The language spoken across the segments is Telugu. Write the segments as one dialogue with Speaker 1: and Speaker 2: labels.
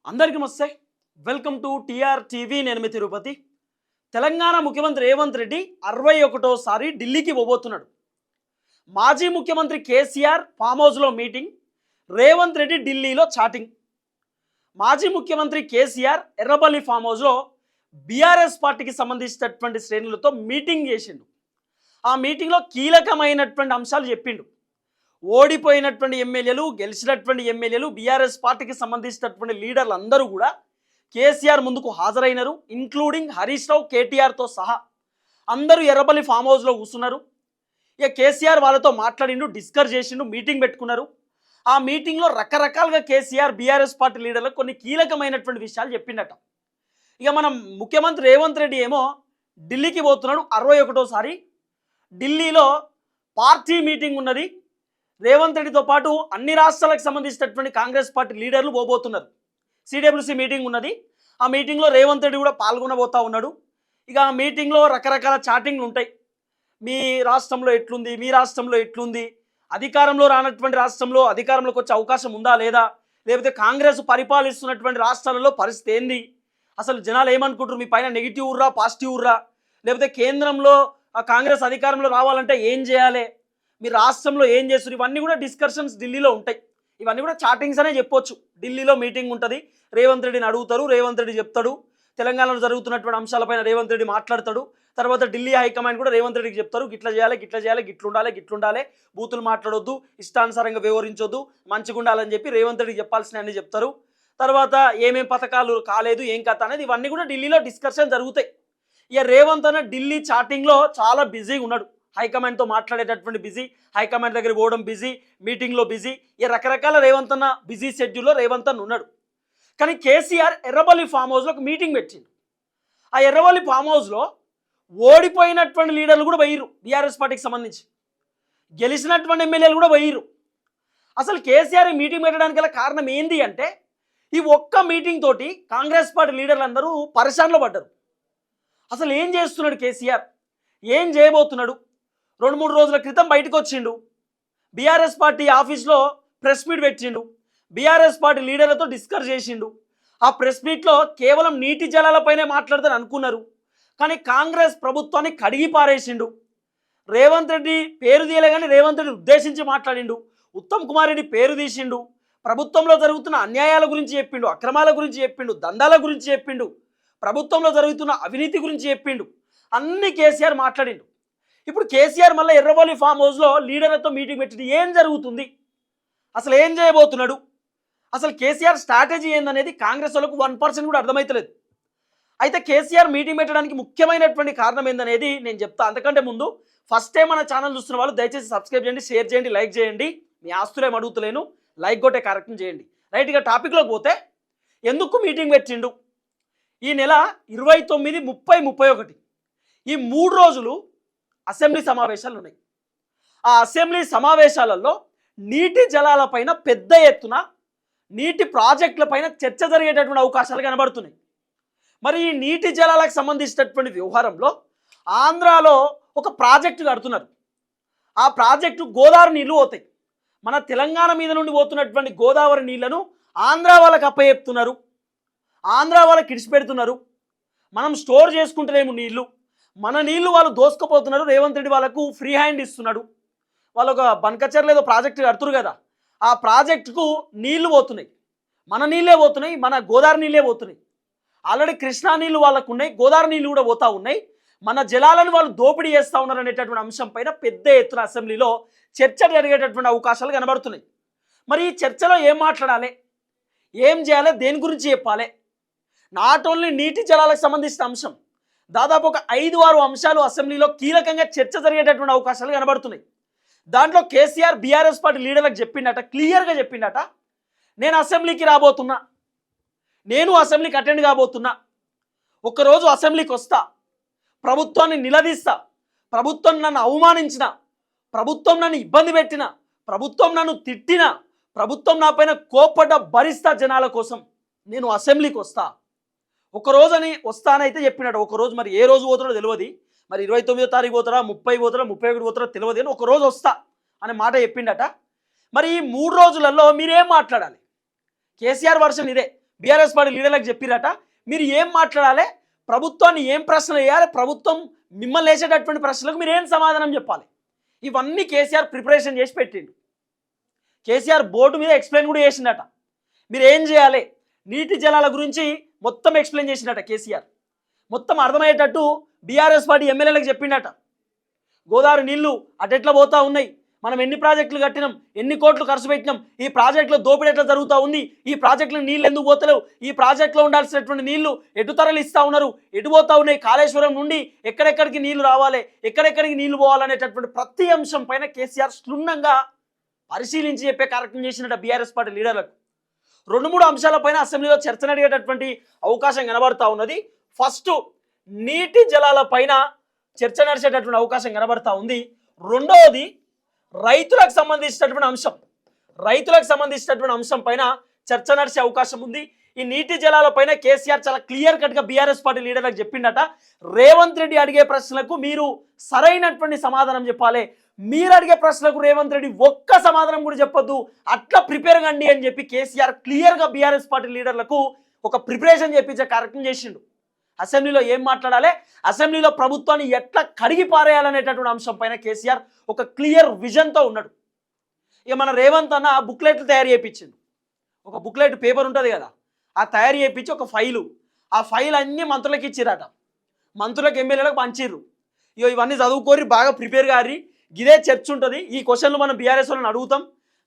Speaker 1: అందరికీ నమస్తే. Welcome to T R TV. నేను మీ తిరుపతి. తెలంగాణ ముఖ్యమంత్రి రేవంత్ రెడ్డి 61సారి ఢిల్లీకి పోబోతున్నాడు. మాజీ ముఖ్యమంత్రి కేసీఆర్ ఫామ్ హౌస్లో మీటింగ్, రేవంత్ రెడ్డి ఢిల్లీలో చాటింగ్. మాజీ ముఖ్యమంత్రి కేసీఆర్ ఎర్రబల్లి ఫామ్ హౌస్లో బీఆర్ఎస్ పార్టీకి సంబంధించినటువంటి శ్రేణులతో మీటింగ్ చేసిండు. ఆ మీటింగ్లో కీలకమైనటువంటి అంశాలు చెప్పిండు. ఓడిపోయినటువంటి ఎమ్మెల్యేలు, గెలిచినటువంటి ఎమ్మెల్యేలు, బీఆర్ఎస్ పార్టీకి సంబంధించినటువంటి లీడర్లు అందరూ కూడా కేసీఆర్ ముందుకు హాజరైనారు. ఇంక్లూడింగ్ హరీష్ రావు, కేటీఆర్తో సహా అందరూ ఎర్రబల్లి ఫామ్ హౌస్లో కూర్చున్నారు. ఇక కేసీఆర్ వాళ్ళతో మాట్లాడిండు, డిస్కస్ చేసిండు, మీటింగ్ పెట్టుకున్నారు. ఆ మీటింగ్లో రకరకాలుగా కేసీఆర్ బీఆర్ఎస్ పార్టీ లీడర్లకు కొన్ని కీలకమైనటువంటి విషయాలు చెప్పిండట. ఇక మనం ముఖ్యమంత్రి రేవంత్ రెడ్డి ఏమో ఢిల్లీకి పోతున్నాడు 61సారి. ఢిల్లీలో పార్టీ మీటింగ్ ఉన్నది. రేవంత్ రెడ్డితో పాటు అన్ని రాష్ట్రాలకు సంబంధించినటువంటి కాంగ్రెస్ పార్టీ లీడర్లు పోబోతున్నారు. సిడబ్ల్యూసీ మీటింగ్ ఉన్నది. ఆ మీటింగ్లో రేవంత్ రెడ్డి కూడా పాల్గొనబోతా ఉన్నాడు. ఇక ఆ మీటింగ్లో రకరకాల చాటింగ్లు ఉంటాయి. మీ రాష్ట్రంలో ఎట్లుంది, మీ రాష్ట్రంలో ఎట్లుంది, అధికారంలో రానటువంటి రాష్ట్రంలో అధికారంలోకి వచ్చే అవకాశం ఉందా లేదా, లేకపోతే కాంగ్రెస్ పరిపాలిస్తున్నటువంటి రాష్ట్రాలలో పరిస్థితి ఏంది, అసలు జనాలు ఏమనుకుంటారు, మీ పైన నెగిటివ్ ఉర్రా పాజిటివ్ ఉర్రా, లేకపోతే కేంద్రంలో కాంగ్రెస్ అధికారంలో రావాలంటే ఏం చేయాలి, మీ రాష్ట్రంలో ఏం చేస్తారు, ఇవన్నీ కూడా డిస్కషన్స్ ఢిల్లీలో ఉంటాయి. ఇవన్నీ కూడా చాటింగ్స్ అనే చెప్పొచ్చు. ఢిల్లీలో మీటింగ్ ఉంటుంది. రేవంత్ రెడ్డిని అడుగుతారు, రేవంత్ రెడ్డి చెప్తాడు. తెలంగాణలో జరుగుతున్నటువంటి అంశాలపైన రేవంత్ రెడ్డి మాట్లాడతాడు. తర్వాత ఢిల్లీ హైకమాండ్ కూడా రేవంత్ రెడ్డికి చెప్తారు, గిట్ల చేయాలి, గిట్ల చేయాలి, గిట్లుండాలి, గిట్లుండాలి, బూతులు మాట్లాడొద్దు, ఇష్టానుసారంగా వ్యవహరించొద్దు, మంచిగా ఉండాలని చెప్పి రేవంత్ రెడ్డికి చెప్పాల్సిన అన్ని చెప్తారు. తర్వాత ఏమేం పథకాలు కాలేదు, ఏం కథ అనేది ఇవన్నీ కూడా ఢిల్లీలో డిస్కషన్ జరుగుతాయి. ఇక రేవంత్ అన్న ఢిల్లీ చాటింగ్లో చాలా బిజీగా ఉన్నాడు. హైకమాండ్తో మాట్లాడేటటువంటి బిజీ, హైకమాండ్ దగ్గర పోవడం బిజీ, మీటింగ్లో బిజీ, ఇక రకరకాల రేవంత్ అన్న బిజీ షెడ్యూల్లో రేవంత్ అన్న ఉన్నాడు. కానీ కేసీఆర్ ఎర్రబల్లి ఫామ్ హౌస్లో ఒక మీటింగ్ పెట్టిండు. ఆ ఎర్రబల్లి ఫామ్ హౌస్లో ఓడిపోయినటువంటి లీడర్లు కూడా పోయిర్రు. బీఆర్ఎస్ పార్టీకి సంబంధించి గెలిచినటువంటి ఎమ్మెల్యేలు కూడా పోయిర్రు. అసలు కేసీఆర్ ఈ మీటింగ్ పెట్టడానికి గల కారణం ఏంది అంటే, ఈ ఒక్క మీటింగ్ తోటి కాంగ్రెస్ పార్టీ లీడర్లు అందరూ పరేషాన్లో పడ్డారు. అసలు ఏం చేస్తున్నాడు కేసీఆర్, ఏం చేయబోతున్నాడు? 2-3 రోజుల క్రితం బయటకు వచ్చిండు. బీఆర్ఎస్ పార్టీ ఆఫీస్లో ప్రెస్ మీట్ పెట్టిండు. బీఆర్ఎస్ పార్టీ లీడర్లతో డిస్కస్ చేసిండు. ఆ ప్రెస్ మీట్లో కేవలం నీటి జలాలపైనే మాట్లాడతాను అనుకున్నారు. కానీ కాంగ్రెస్ ప్రభుత్వాన్ని కడిగి పారేసిండు. రేవంత్ రెడ్డి పేరు తీయలే కానీ రేవంత్ రెడ్డి ఉద్దేశించి మాట్లాడిండు. ఉత్తమ్ కుమార్ రెడ్డి పేరు తీసిండు. ప్రభుత్వంలో జరుగుతున్న అన్యాయాల గురించి చెప్పిండు, అక్రమాల గురించి చెప్పిండు, దందాల గురించి చెప్పిండు, ప్రభుత్వంలో జరుగుతున్న అవినీతి గురించి చెప్పిండు. అన్ని కేసీఆర్ మాట్లాడిండు. ఇప్పుడు కేసీఆర్ మళ్ళీ ఎర్రబల్లి ఫామ్ హౌస్లో లీడర్లతో మీటింగ్ పెట్టి ఏం జరుగుతుంది, అసలు ఏం చేయబోతున్నాడు, అసలు కేసీఆర్ స్ట్రాటజీ ఏందనేది కాంగ్రెస్ వాళ్ళకు 1% కూడా అర్థమవుతలేదు. అయితే కేసీఆర్ మీటింగ్ పెట్టడానికి ముఖ్యమైనటువంటి కారణం ఏందనేది నేను చెప్తా. అంతకంటే ముందు ఫస్ట్ టైం మన ఛానల్ చూస్తున్న వాళ్ళు దయచేసి సబ్స్క్రైబ్ చేయండి, షేర్ చేయండి, లైక్ చేయండి. మీ ఆస్తులేం అడుగుతలేను, లైక్ కొట్టే కార్యక్రమం చేయండి. రైట్గా టాపిక్లోకి పోతే, ఎందుకు మీటింగ్ పెట్టిండు? ఈ నెల 29, 30, 31 ఈ 3 రోజులు అసెంబ్లీ సమావేశాలు ఉన్నాయి. ఆ అసెంబ్లీ సమావేశాలలో నీటి జలాలపైన పెద్ద ఎత్తున నీటి ప్రాజెక్టులపైన చర్చ జరిగేటటువంటి అవకాశాలు కనబడుతున్నాయి. మరి ఈ నీటి జలాలకు సంబంధించినటువంటి వ్యవహారంలో ఆంధ్రాలో ఒక ప్రాజెక్టు కడుతున్నారు. ఆ ప్రాజెక్టు గోదావరి నీళ్లు పోతాయి. మన తెలంగాణ మీద నుండి పోతున్నటువంటి గోదావరి నీళ్లను ఆంధ్ర వాళ్ళకి అప్పచెప్తున్నారు, ఆంధ్ర వాళ్ళకి ఇడిచిపెడుతున్నారు. మనం స్టోర్ చేసుకుంటేనేమో నీళ్లు, మన నీళ్లు వాళ్ళు దోసుకుపోతున్నారు. రేవంత్ రెడ్డి వాళ్ళకు ఫ్రీ హ్యాండ్ ఇస్తున్నాడు. వాళ్ళు ఒక బనకచర్ల ఏదో ప్రాజెక్టు కడుతురు కదా, ఆ ప్రాజెక్టుకు నీళ్లు పోతున్నాయి, మన నీళ్ళే పోతున్నాయి, మన గోదావరి నీళ్ళే పోతున్నాయి. ఆల్రెడీ కృష్ణా నీళ్లు వాళ్ళకు ఉన్నాయి, గోదావరి నీళ్లు కూడా పోతూ ఉన్నాయి. మన జలాలను వాళ్ళు దోపిడీ చేస్తూ ఉన్నారు అనేటటువంటి అంశం పైన పెద్ద ఎత్తున అసెంబ్లీలో చర్చ జరిగేటటువంటి అవకాశాలు కనబడుతున్నాయి. మరి ఈ చర్చలో ఏం మాట్లాడాలి, ఏం చేయాలి, దేని గురించి చెప్పాలి? నాట్ ఓన్లీ నీటి జలాలకు సంబంధించిన అంశం, దాదాపు ఒక 5-6 అంశాలు అసెంబ్లీలో కీలకంగా చర్చ జరిగేటటువంటి అవకాశాలు కనబడుతున్నాయి. దాంట్లో కేసీఆర్ బీఆర్ఎస్ పార్టీ లీడర్లకు చెప్పిండట, క్లియర్గా చెప్పిండట, నేను అసెంబ్లీకి రాబోతున్నా, నేను అసెంబ్లీకి అటెండ్ కాబోతున్నా, ఒక్కరోజు అసెంబ్లీకి వస్తా, ప్రభుత్వాన్ని నిలదీస్తా, ప్రభుత్వం నన్ను అవమానించిన, ప్రభుత్వం నన్ను ఇబ్బంది పెట్టిన, ప్రభుత్వం నన్ను తిట్టిన, ప్రభుత్వం నా పైన కోపడ్డ భరిస్తా, జనాల కోసం నేను అసెంబ్లీకి వస్తా, ఒకరోజని వస్తానైతే చెప్పినట్టు. ఒకరోజు మరి ఏ రోజు పోతాడో తెలియదు, మరి 29వ తారీఖు పోతారా, 30 పోతారా, 31 పోతారా తెలియదు, అని ఒకరోజు వస్తా అనే మాట చెప్పిండట. మరి ఈ 3 రోజులలో మీరేం మాట్లాడాలి? కేసీఆర్ వర్షన్ ఇదే, బీఆర్ఎస్ పార్టీ లీడర్లకు చెప్పిరట, మీరు ఏం మాట్లాడాలి, ప్రభుత్వాన్ని ఏం ప్రశ్నలు వేయాలి, ప్రభుత్వం మిమ్మల్ని వేసేటటువంటి ప్రశ్నలకు మీరు ఏం సమాధానం చెప్పాలి. ఇవన్నీ కేసీఆర్ ప్రిపరేషన్ చేసి పెట్టిండు. కేసీఆర్ బోర్డు మీద ఎక్స్ప్లెయిన్ కూడా చేసిండట. మీరు ఏం చేయాలి, నీటి జలాల గురించి మొత్తం ఎక్స్ప్లెయిన్ చేసిండట కేసీఆర్. మొత్తం అర్థమయ్యేటట్టు బీఆర్ఎస్ పార్టీ ఎమ్మెల్యేలకు చెప్పిండట. గోదావరి నీళ్లు అటెట్లా పోతా ఉన్నాయి, మనం ఎన్ని ప్రాజెక్టులు కట్టినాం, ఎన్ని కోట్లు ఖర్చు పెట్టినాం, ఈ ప్రాజెక్టులో దోపిడీ ఎట్లా జరుగుతూ ఉంది, ఈ ప్రాజెక్టులో నీళ్ళు ఎందుకు పోతలేవు, ఈ ప్రాజెక్టులో ఉండాల్సినటువంటి నీళ్లు ఎటు తరలిస్తూ ఉన్నారు, ఎటు పోతా ఉన్నాయి, కాళేశ్వరం నుండి ఎక్కడెక్కడికి నీళ్లు రావాలి, ఎక్కడెక్కడికి నీళ్లు పోవాలనేటటువంటి ప్రతి అంశం పైన కేసీఆర్ క్షుణ్ణంగా పరిశీలించి చెప్పే కార్యక్రమం చేసినట్టు బీఆర్ఎస్ పార్టీ లీడర్లకు 2-3 అంశాలపైన అసెంబ్లీలో చర్చ నడిగేటటువంటి అవకాశం కనబడతా ఉన్నది. ఫస్ట్, నీటి జలాల పైన చర్చ నడిచేటటువంటి అవకాశం కనబడతా ఉంది. రెండవది, రైతులకు సంబంధించినటువంటి అంశం పైన చర్చ నడిచే అవకాశం ఉంది. ఈ నీటి జలాల పైన కేసీఆర్ చాలా క్లియర్ కట్గా బీఆర్ఎస్ పార్టీ లీడర్లకు చెప్పిండట, రేవంత్ రెడ్డి అడిగే ప్రశ్నలకు మీరు సరైనటువంటి సమాధానం చెప్పాలి, మీరు అడిగే ప్రశ్నలకు రేవంత్ రెడ్డి ఒక్క సమాధానం కూడా చెప్పొద్దు, అట్లా ప్రిపేర్ కండి అని చెప్పి కేసీఆర్ క్లియర్గా బీఆర్ఎస్ పార్టీ లీడర్లకు ఒక ప్రిపరేషన్ చేపించే కార్యక్రమం చేసిండు. అసెంబ్లీలో ఏం మాట్లాడాలి, అసెంబ్లీలో ప్రభుత్వాన్ని ఎట్లా కడిగి పారేయాలనేటటువంటి అంశం పైన కేసీఆర్ ఒక క్లియర్ విజన్తో ఉన్నాడు. ఇక మన రేవంత్ అన్న బుక్లెట్లు తయారు చేయించిండు. ఒక బుక్లెట్ పేపర్ ఉంటుంది కదా, ఆ తయారు చేయించి ఒక ఫైలు, ఆ ఫైల్ అన్నీ మంత్రులకు ఇచ్చిరట, మంత్రులకు ఎమ్మెల్యేలకు పంచిర్రు. ఇగో ఇవన్నీ చదువుకోరి, బాగా ప్రిపేర్ కారి, ఇదే చర్చ ఉంటుంది, ఈ క్వశ్చన్లు మనం బీఆర్ఎస్ వాళ్ళని అడుగుతాం,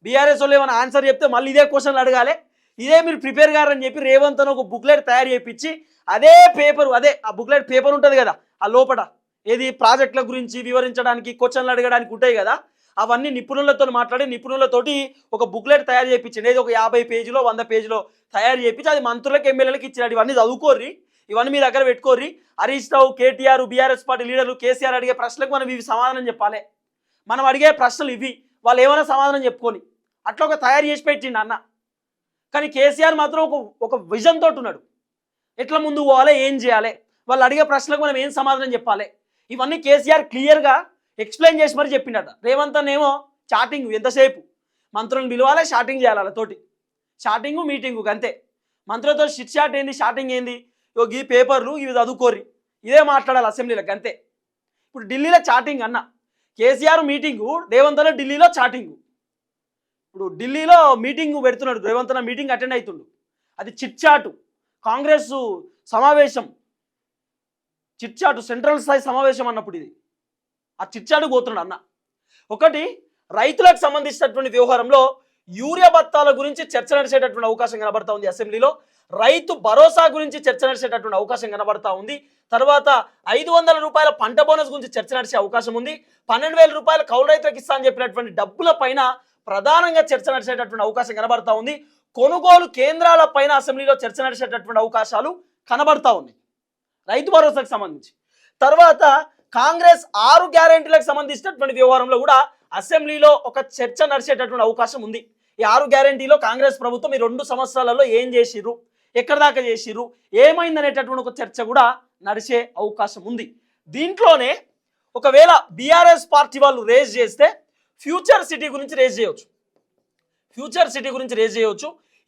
Speaker 1: బీఆర్ఎస్ వాళ్ళు ఏమైనా ఆన్సర్ చెప్తే మళ్ళీ ఇదే క్వశ్చన్లు అడగాలి, ఇదే మీరు ప్రిపేర్ కారని చెప్పి రేవంత్ అని ఒక బుక్లెట్ తయారు చేయించి అదే పేపరు, అదే ఆ బుక్లెట్ పేపర్ ఉంటుంది కదా, ఆ లోపల ఏది ప్రాజెక్టుల గురించి వివరించడానికి, క్వశ్చన్లు అడగడానికి ఉంటాయి కదా, అవన్నీ నిపుణులతో మాట్లాడి నిపుణులతోటి ఒక బుక్లెట్ తయారు చేయించండి, ఏదో ఒక 50 పేజీలో 100 పేజీలో తయారు చేయించి అది మంత్రులకు ఎమ్మెల్యేలకు ఇచ్చినాడు. ఇవన్నీ చదువుకోర్రి, ఇవన్నీ మీ దగ్గర పెట్టుకోర్రి, హరీష్ రావు, కేటీఆర్, బీఆర్ఎస్ పార్టీ లీడర్లు, కేసీఆర్ అడిగే ప్రశ్నలకు మనం ఇవి సమాధానం చెప్పాలి, మనం అడిగే ప్రశ్నలు ఇవి, వాళ్ళు ఏమైనా సమాధానం చెప్పుకొని అట్లా ఒక తయారు చేసి పెట్టిండు అన్న. కానీ కేసీఆర్ మాత్రం ఒక విజన్ తోటి ఉన్నాడు, ఎట్లా ముందుకు పోవాలి, ఏం చేయాలి, వాళ్ళు అడిగే ప్రశ్నలకు మనం ఏం సమాధానం చెప్పాలి, ఇవన్నీ కేసీఆర్ క్లియర్గా ఎక్స్ప్లెయిన్ చేసి మరి చెప్పిండట. రేవంత్ అన్నేమో చాటింగ్, ఎంతసేపు మంత్రులను పిలవాలి, షాటింగ్ చేయాలి, వాళ్ళతోటి షాటింగు మీటింగు అంతే. మంత్రులతో షిట్ షాట్ ఏంది, షాటింగ్ ఏంది, ఈ పేపర్లు ఇవి చదువుకోరి, ఇదే మాట్లాడాలి అసెంబ్లీలకు అంతే. ఇప్పుడు ఢిల్లీలో చాటింగ్ అన్న, కేసీఆర్ మీటింగు, రేవంత్ అన్న ఢిల్లీలో చాటింగు. ఇప్పుడు ఢిల్లీలో మీటింగ్ పెడుతున్నాడు రేవంత్ అన్న, మీటింగ్ అటెండ్ అవుతుండు, అది చిట్ చాటు, కాంగ్రెస్ సమావేశం, చిట్ చాటు సెంట్రల్ స్థాయి సమావేశం అన్నప్పుడు ఇది ఆ చిట్ చాటుకు పోతున్నాడు అన్న. ఒకటి, రైతులకు సంబంధించినటువంటి వ్యవహారంలో యూరియా బత్తాల గురించి చర్చ నడిచేటటువంటి అవకాశం కనబడతా ఉంది అసెంబ్లీలో, రైతు భరోసా గురించి చర్చ నడిచేటటువంటి అవకాశం కనబడతా ఉంది. తర్వాత 500 రూపాయల పంట బోనస్ గురించి చర్చ నడిచే అవకాశం ఉంది. 12,000 రూపాయల కౌలు రైతులకు ఇస్తా అని చెప్పినటువంటి డబ్బుల పైన ప్రధానంగా చర్చ నడిచేటటువంటి అవకాశం కనబడతా ఉంది. కొనుగోలు కేంద్రాల పైన అసెంబ్లీలో చర్చ నడిచేటటువంటి అవకాశాలు కనబడతా ఉన్నాయి రైతు భరోసాకు సంబంధించి. తర్వాత కాంగ్రెస్ 6 గ్యారెంటీలకు సంబంధించినటువంటి వ్యవహారంలో కూడా అసెంబ్లీలో ఒక చర్చ నడిచేటటువంటి అవకాశం ఉంది. ఈ 6 గ్యారెంటీలో కాంగ్రెస్ ప్రభుత్వం ఈ 2 సంవత్సరాలలో ఏం చేసిర్రు, ఎక్కడ దాకా చేసిర్రు, ఏమైందనేటటువంటి ఒక చర్చ కూడా నడిచే అవకాశం ఉంది. దీంట్లోనే ఒకవేళ బీఆర్ఎస్ పార్టీ వాళ్ళు రేజ్ చేస్తే ఫ్యూచర్ సిటీ గురించి రేజ్ చేయవచ్చు,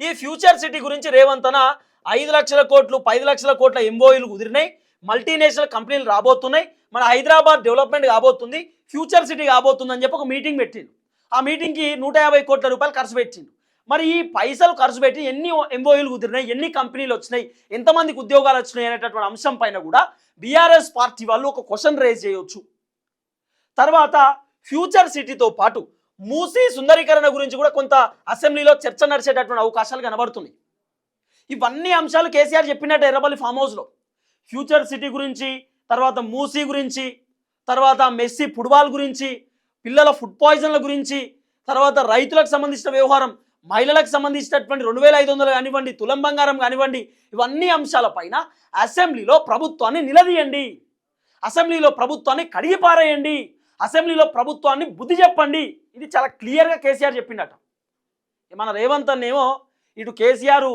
Speaker 1: ఈ ఫ్యూచర్ సిటీ గురించి రేవంత్ అన్న 5 లక్షల కోట్లు 10 లక్షల కోట్ల ఎంఓయూలు కుదిరినాయి, మల్టీనేషనల్ కంపెనీలు రాబోతున్నాయి, మన హైదరాబాద్ డెవలప్మెంట్ కాబోతుంది, ఫ్యూచర్ సిటీ కాబోతుంది అని చెప్పి ఒక మీటింగ్ పెట్టిండు. ఆ మీటింగ్కి 150 కోట్ల రూపాయలు ఖర్చు పెట్టిండు. మరి ఈ పైసలు ఖర్చు పెట్టి ఎన్ని ఎంఓయూలు కుదిరినాయి, ఎన్ని కంపెనీలు వచ్చినాయి, ఎంతమందికి ఉద్యోగాలు వచ్చినాయి అనేటటువంటి అంశం పైన కూడా బీఆర్ఎస్ పార్టీ వాళ్ళు ఒక క్వశ్చన్ రేజ్ చేయవచ్చు. తర్వాత ఫ్యూచర్ సిటీతో పాటు మూసీ సుందరీకరణ గురించి కూడా కొంత అసెంబ్లీలో చర్చ నడిచేటటువంటి అవకాశాలు కనబడుతున్నాయి. ఇవన్నీ అంశాలు కేసీఆర్ చెప్పినట్టు ఎర్రబల్లి ఫామ్ హౌస్లో ఫ్యూచర్ సిటీ గురించి, తర్వాత మూసీ గురించి, తర్వాత మెస్సీ ఫుట్బాల్ గురించి, పిల్లల ఫుడ్ పాయిజన్ల గురించి, తర్వాత రైతులకు సంబంధించిన వ్యవహారం, మహిళలకు సంబంధించినటువంటి 2,500 కానివ్వండి, తులం బంగారం కానివ్వండి, ఇవన్నీ అంశాలపైన అసెంబ్లీలో ప్రభుత్వాన్ని నిలదీయండి, అసెంబ్లీలో ప్రభుత్వాన్ని కడిగిపారేయండి, అసెంబ్లీలో ప్రభుత్వాన్ని బుద్ధి చెప్పండి. ఇది చాలా క్లియర్గా కేసీఆర్ చెప్పిండట. మన రేవంత్ అన్నేమో ఇటు కేసీఆర్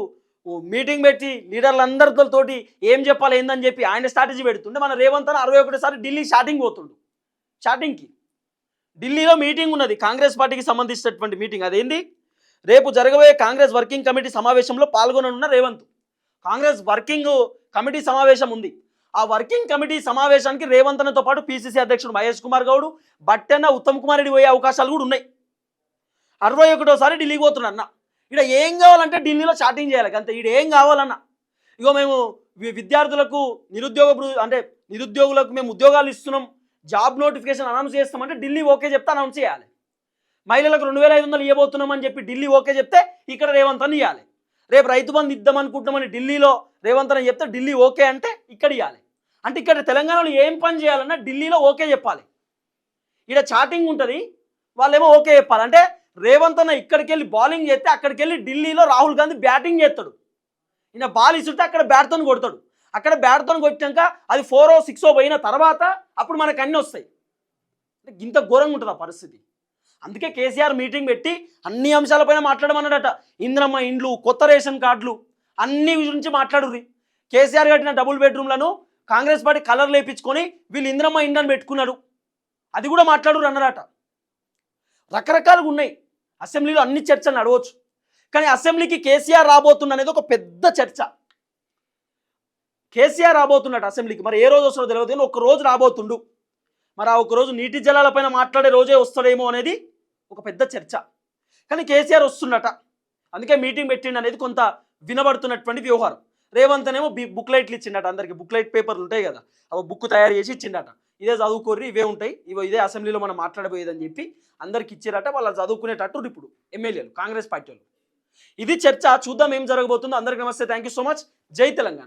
Speaker 1: మీటింగ్ పెట్టి లీడర్లందరితోటి ఏం చెప్పాలి ఏందని చెప్పి ఆయన స్ట్రాటజీ పెడుతుండే, మన రేవంత్ అన్న 61 సారి ఢిల్లీ షాటింగ్ పోతుండు. షాటింగ్కి ఢిల్లీలో మీటింగ్ ఉన్నది, కాంగ్రెస్ పార్టీకి సంబంధించినటువంటి మీటింగ్. అదేంది, రేపు జరగబోయే కాంగ్రెస్ వర్కింగ్ కమిటీ సమావేశంలో పాల్గొననున్న రేవంత్. కాంగ్రెస్ వర్కింగ్ కమిటీ సమావేశం ఉంది. ఆ వర్కింగ్ కమిటీ సమావేశానికి రేవంత్ అన్నతో పాటు పిసిసి అధ్యక్షుడు మహేష్ కుమార్ గౌడ్, బట్టెన్న, ఉత్తమ్ కుమార్ రెడ్డి పోయే అవకాశాలు కూడా ఉన్నాయి. 61సారి ఢిల్లీకి పోతున్నా అన్న. ఇక్కడ ఏం కావాలంటే ఢిల్లీలో చాటింగ్ చేయాలి అంతే. ఇక్కడ ఏం కావాలన్న, ఇగో మేము విద్యార్థులకు నిరుద్యోగులకు మేము ఉద్యోగాలు ఇస్తున్నాం, జాబ్ నోటిఫికేషన్ అనౌన్స్ చేస్తామంటే ఢిల్లీ ఓకే చెప్తే అనౌన్స్ చేయాలి. మహిళలకు 2500 ఇవ్వబోతున్నామని చెప్పి ఢిల్లీ ఓకే చెప్తే ఇక్కడ రేవంత్ అని ఇవ్వాలి. రేపు రైతు బంధు ఇద్దాం అనుకుంటున్నామని ఢిల్లీలో రేవంత్ అని చెప్తే ఢిల్లీ ఓకే అంటే ఇక్కడ ఇవ్వాలి. అంటే ఇక్కడ తెలంగాణలో ఏం పని చేయాలన్నా ఢిల్లీలో ఓకే చెప్పాలి. ఇక్కడ చాటింగ్ ఉంటుంది, వాళ్ళేమో ఓకే చెప్పాలి. అంటే రేవంత్ అన్న ఇక్కడికి వెళ్ళి బౌలింగ్ చేస్తే అక్కడికి వెళ్ళి ఢిల్లీలో రాహుల్ గాంధీ బ్యాటింగ్ చేస్తాడు. ఈయన బాల్ ఇస్తుంటే అక్కడ బ్యాట్తో కొడతాడు. అక్కడ బ్యాట్తో కొట్టాక అది 4 or 6 పోయిన తర్వాత అప్పుడు మనకు అన్నీ వస్తాయి. ఇంత ఘోరంగా ఉంటుంది ఆ పరిస్థితి. అందుకే కేసీఆర్ మీటింగ్ పెట్టి అన్ని అంశాలపైన మాట్లాడమన్నాడట. ఇంద్రమ్మ ఇండ్లు, కొత్త రేషన్ కార్డులు, అన్ని గురించి మాట్లాడుర్రి. కేసీఆర్ కట్టిన డబుల్ బెడ్రూమ్లను కాంగ్రెస్ పార్టీ కలర్ లేపించుకొని వీళ్ళు ఇంద్రమ్మ ఇండ్లను పెట్టుకున్నాడు, అది కూడా మాట్లాడుర్రు అన్నారట. రకరకాలుగా ఉన్నాయి. అసెంబ్లీలో అన్ని చర్చలు నడవచ్చు, కానీ అసెంబ్లీకి కేసీఆర్ రాబోతున్న అనేది ఒక పెద్ద చర్చ. కేసీఆర్ రాబోతున్నాడు అసెంబ్లీకి. మరి ఏ రోజు వస్తాడో తెలియదు, కానీ ఒక రోజు రాబోతుండు. మరి ఆ ఒకరోజు నీటి జలాలపైన మాట్లాడే రోజే వస్తాడేమో అనేది ఒక పెద్ద చర్చ. కానీ కేసీఆర్ వస్తున్నట, అందుకే మీటింగ్ పెట్టిండు అనేది కొంత వినబడుతున్నటువంటి వ్యవహారం. రేవంత్ అనేమో బుక్లైట్లు ఇచ్చిండట అందరికి. బుక్లైట్ పేపర్లు ఉంటాయి కదా, అవి బుక్ తయారు చేసి ఇచ్చిండట. ఇదే చదువుకోర్రి, ఇవే ఉంటాయి, ఇదే అసెంబ్లీలో మనం మాట్లాడబోయేదని చెప్పి అందరికి ఇచ్చారట. వాళ్ళు చదువుకునేటట్టు ఇప్పుడు ఎమ్మెల్యేలు, కాంగ్రెస్ పార్టీ వాళ్ళు. ఇది చర్చ. చూద్దాం ఏం జరగబోతుందో. అందరికి నమస్తే, థ్యాంక్ యూ సో మచ్. జై తెలంగాణ.